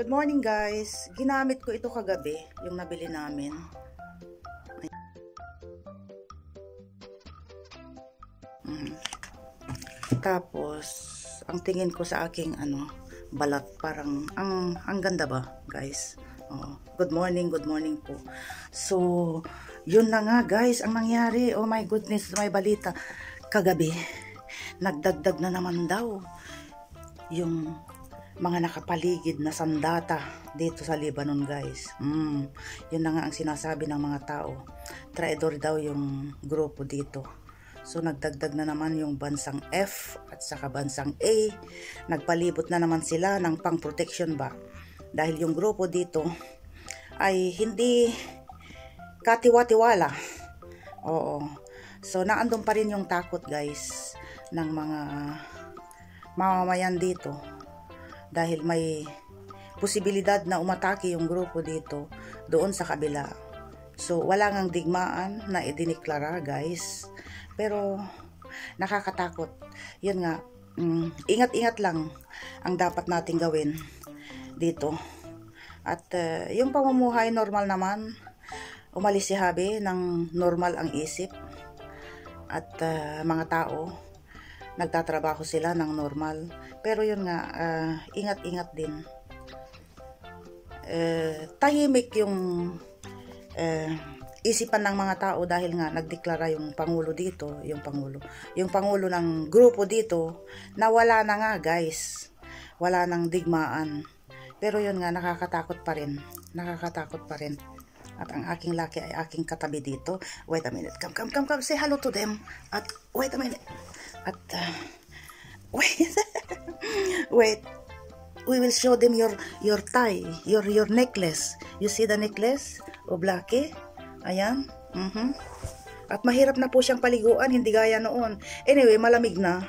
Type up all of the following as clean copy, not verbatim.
Good morning guys. Ginamit ko ito kagabi, yung nabili namin. Tapos, ang tingin ko sa aking balat, parang ang ganda ba, guys? Good morning po. So, yun na nga guys, ang nangyari. Oh my goodness, may balita. Kagabi, nagdagdag na naman daw yung mga nakapaligid na sandata dito sa Lebanon guys. Yun na nga ang sinasabi ng mga tao. Traidor daw yung grupo dito. So nagdagdag na naman yung bansang F at saka bansang A. Nagpalibot na naman sila ng pang-protection ba. Dahil yung grupo dito ay hindi katiwa-tiwala. Oo. So naandun pa rin yung takot guys ng mga mamamayan dito. Dahil may posibilidad na umatake yung grupo dito doon sa kabila. So, wala ngang digmaan na idiniklara, guys. Pero, nakakatakot. Yun nga, ingat-ingat lang ang dapat nating gawin dito. At yung pamumuhay normal naman, umalis si Habi ng normal ang isip. At mga tao, nagtatrabaho sila ng normal. Pero yun nga, ingat-ingat din. Tahimik yung isipan ng mga tao dahil nga nagdeklara yung Pangulo dito, yung Pangulo ng grupo dito, na wala na nga guys. Wala nang digmaan. Pero yun nga, nakakatakot pa rin. At ang aking laki ay aking katabi dito. Wait a minute. Come. Say hello to them. At wait a minute. At wait. We will show them your tie, your necklace. You see the necklace o Blackie? Ayan. At mahirap na po siyang paliguan, hindi gaya noon. Anyway, malamig na.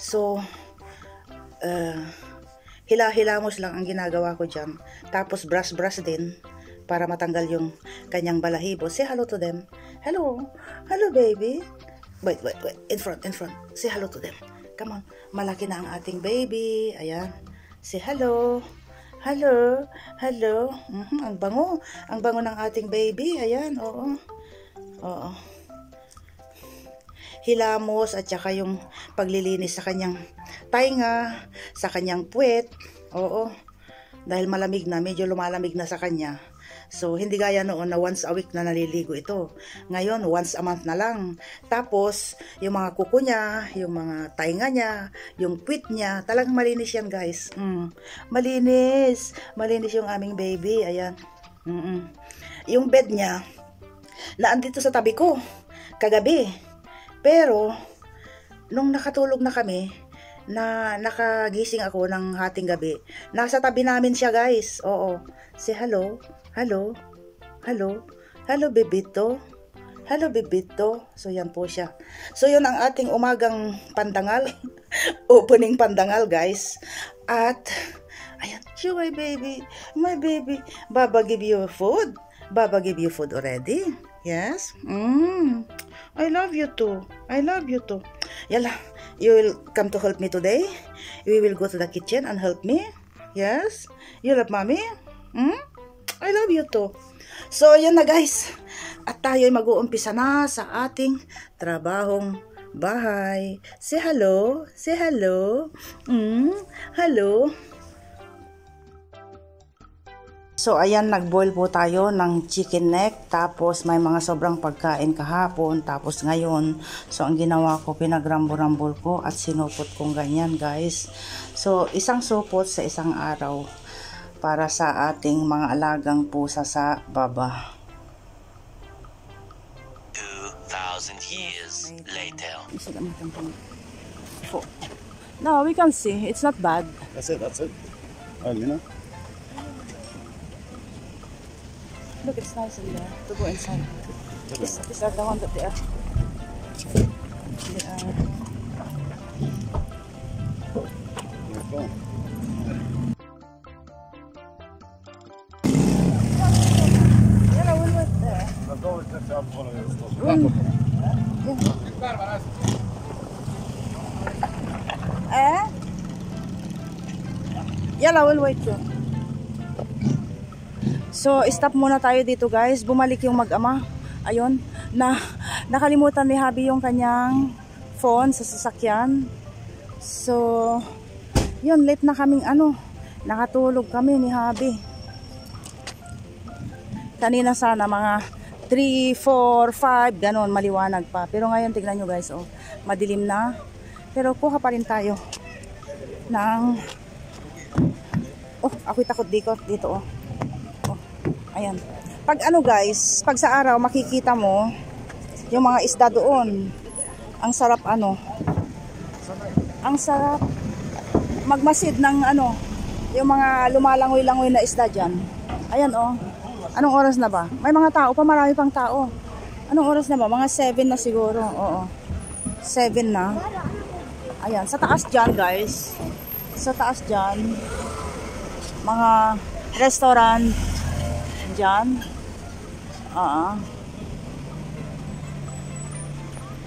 So hila-hilamos lang ang ginagawa ko diyan. Tapos brush din para matanggal yung kanyang balahibo. Say hello to them. Hello baby. Wait. In front. Say hello to them. Come on. Malaki na ang ating baby. Ayan. Say hello. Hello. Ang bango ng ating baby. Ayan. Oo. Hilamos at saka yung paglilinis sa kanyang tainga, sa kanyang puwet. Oo. Dahil malamig na, medyo lumalamig na sa kanya. So, hindi gaya noon na once a week na naliligo ito. Ngayon, once a month na lang. Tapos, yung mga kuko niya, yung mga tainga niya, yung puwit niya, talagang malinis yan, guys. Malinis yung aming baby. Ayan. Yung bed niya, naandito sa tabi ko, kagabi. Pero, nung nakatulog na kami, na nakagising ako ng hating gabi, nasa tabi namin siya, guys. Oo. Say hello. Hello, bebito. So, yan po siya. So, yun ang ating umagang pandangal. Opening pandangal, guys. At, ayan, show my baby. Baba give you food. Baba give you food already. Yes? I love you too. Yala, you will come to help me today? We will go to the kitchen and help me? Yes? You love mommy? I love you too. So, yan na guys. At tayo ay mag-uumpisa na sa ating trabahong bahay. Say hello. Hello. So, ayan, nag-boil po tayo ng chicken neck. Tapos, may mga sobrang pagkain kahapon. Tapos, ngayon. So, ang ginawa ko, pinagrambo-rambol ko at sinupot kong ganyan, guys. So, isang supot sa isang araw para sa ating mga alagang pusa sa baba. 2,000 years later. No, we can see. It's not bad. That's it. Oh, you know. Look, it's nice in there to go inside. These are the ones that they are. يلا we'll wait you. So, stop muna tayo dito guys. Bumalik yung mag-ama. Ayun, nakalimutan ni Habi yung kanyang phone sa sasakyan. So, yun, late na kaming nakatulog kami ni Habi. Kanina sana mga 3, 4, 5, ganon, maliwanag pa. Pero ngayon, tignan nyo guys, oh, madilim na. Pero kuha pa rin tayo ng, ako'y takot dito, oh. Ayan. Pag guys, pag sa araw, makikita mo yung mga isda doon. Ang sarap ang sarap magmasid ng yung mga lumalangoy-langoy na isda dyan. Ayan, oh. Anong oras na ba? May mga tao pa, marami pang tao. Anong oras na ba? Mga 7 na siguro. Oo. 7 na. Ayan, sa taas dyan guys. Sa taas dyan. Mga restaurant dyan.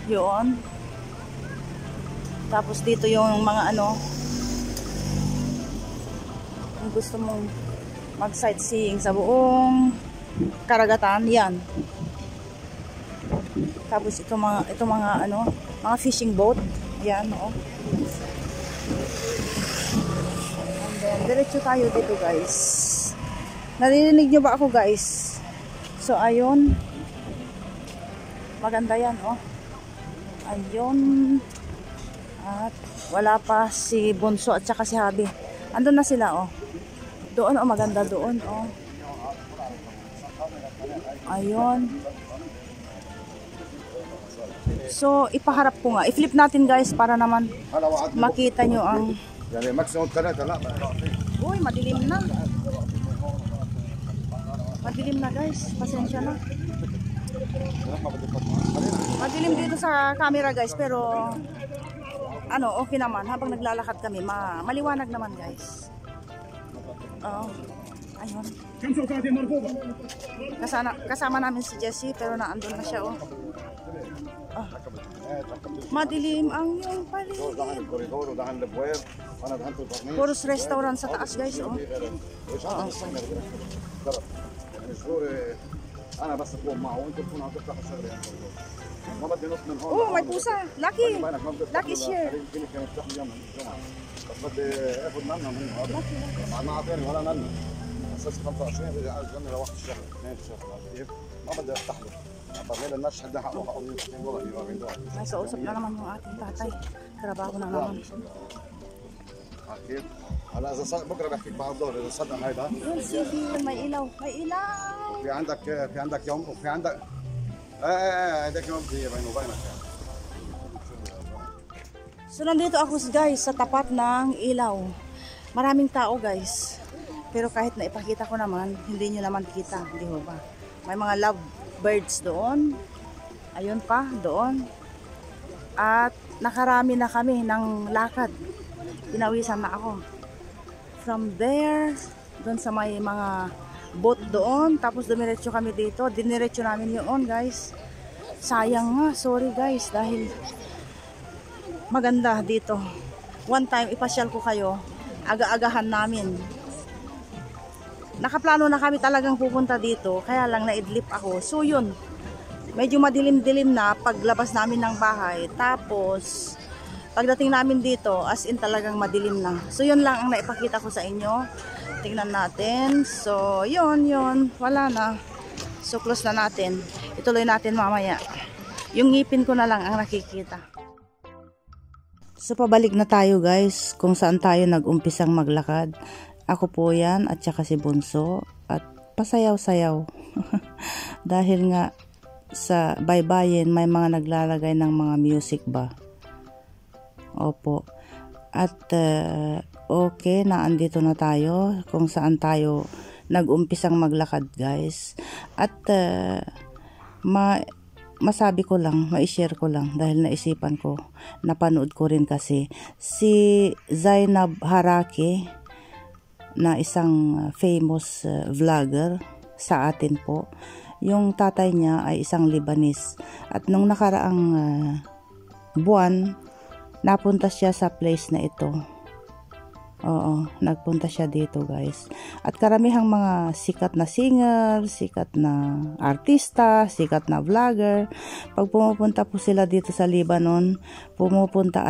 Yun. Tapos dito yung mga kung gusto mong mag sightseeing sa buong karagatan, yan. Tapos ito mga mga fishing boat, yan, oh. And then diretso tayo dito guys. Naririnig nyo ba ako guys? So ayun, maganda yan, oh. Ayun. At wala pa si Bunso at saka si Habi. Andun na sila, oh. Doon, oh, maganda doon, oh. Ayun. So, ipaharap ko nga. I-flip natin guys para naman makita nyo ang... Uy, madilim na. Madilim na guys. Pasensya na. Madilim dito sa camera guys, pero okay naman. Habang naglalakad kami, maliwanag naman guys. Ayun. Kasama namin si Jessie, pero naandun na siya, oh. Madilim ang yung paligid. Puros restaurant sa taas guys, oh. Oh, may pusa. Lucky. Lucky share. بس بدي اخذ منها ما اعطيني ولا منها اساس 25 بدي اجني لوقت الشهر 2 شهر كيف ما بدي افتح له طبعا الناس حدا حقه $40 Ay, kausap na naman yung ating tatay. Trabaho na naman. كيف هلا اذا صار بكره بحكيك بعد الظهر اذا صدق هيدا سيدي may ilaw, may ilaw. في عندك يوم وفي عندك هيداك يوم بدي بينه وبينك So nandito ako guys sa tapat ng ilaw. Maraming tao guys. Pero kahit na ipakita ko naman, hindi nyo naman kita, di ba? May mga love birds doon. Ayun pa, doon. At nakarami na kami ng lakad. Pinawisan na ako. From there, doon sa may mga boat doon. Tapos dumiretso kami dito. Diniretso namin yun guys. Sayang nga, sorry guys. Dahil maganda dito. One time, ipasyal ko kayo. Aga-agahan namin. Nakaplano na kami talagang pupunta dito. Kaya lang naidlip ako. So yun. Medyo madilim-dilim na paglabas namin ng bahay. Tapos, pagdating namin dito, as in talagang madilim na. So yun lang ang naipakita ko sa inyo. Tingnan natin. So yun. Wala na. So close na natin. Ituloy natin mamaya. Yung ngipin ko na lang ang nakikita. So pabalik na tayo guys kung saan tayo nag-umpisang maglakad. Ako po yan at saka si Bunso at pasayaw-sayaw. Dahil nga sa baybayin may mga naglalagay ng mga music ba. Opo. At okay, naandito na tayo kung saan tayo nag-umpisang maglakad guys. At masabi ko lang, ma-share ko lang dahil naisipan ko, napanood ko rin kasi si Zainab Harake na isang famous vlogger sa atin po. Yung tatay niya ay isang Lebanese at nung nakaraang buwan napunta siya sa place na ito. Oo, nagpunta siya dito guys. At karamihang mga sikat na singer, sikat na artista, sikat na vlogger, pag pumupunta po sila dito sa Lebanon, pumupunta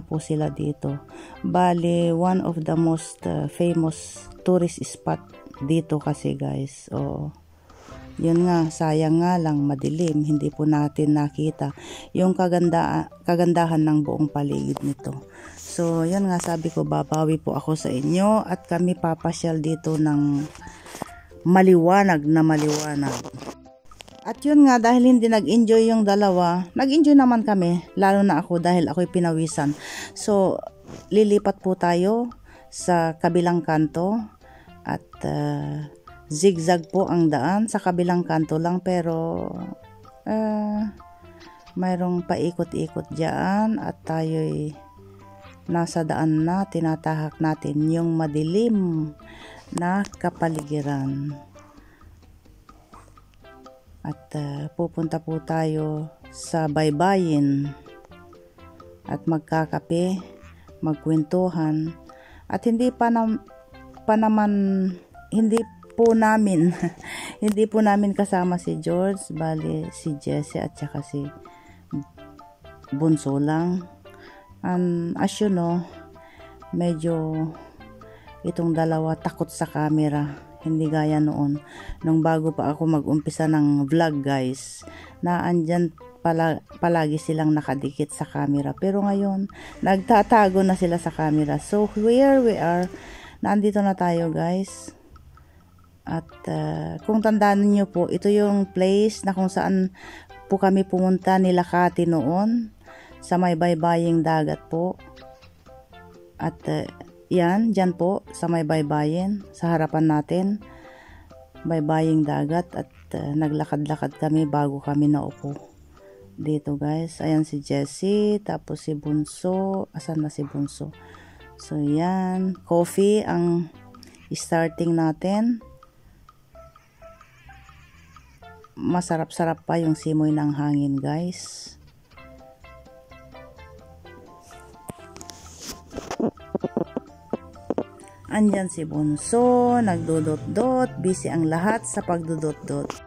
po sila dito. Bali, one of the most famous tourist spot dito kasi guys. Oo. Yun nga, sayang nga lang madilim, hindi po natin nakita yung kagandahan ng buong paligid nito. So, yun nga, sabi ko, babawi po ako sa inyo at kami papasyal dito ng maliwanag na maliwanag. At yun nga, dahil hindi nag-enjoy yung dalawa, nag-enjoy naman kami, lalo na ako dahil ako'y pinawisan. So, lilipat po tayo sa kabilang kanto at zigzag po ang daan sa kabilang kanto lang, pero mayroong paikot-ikot dyan at tayo'y nasa daan na, tinatahak natin yung madilim na kapaligiran. At pupunta po tayo sa baybayin at magkakape, magkwentuhan. At hindi po namin kasama si George, bali si Jessie at saka si Bunso lang. As you know, medyo itong dalawa takot sa camera, hindi gaya noon nung bago pa ako mag-umpisa ng vlog guys, na andyan palagi silang nakadikit sa camera, pero ngayon nagtatago na sila sa camera. So here we are, nandito na tayo guys. At kung tandaan niyo po, ito yung place na kung saan po kami pumunta nila Kati noon, sa may baybaying dagat po. At yan, dyan po sa may baybayin, sa harapan natin, baybaying dagat. At naglakad-lakad kami bago kami naupo dito guys. Ayan si Jessie, tapos si Bunso. Asan na si Bunso? So yan, coffee ang starting natin. Masarap-sarap pa yung simoy ng hangin guys. Andyan si Bunso, nagdudot-dot, busy ang lahat sa pagdudot-dot.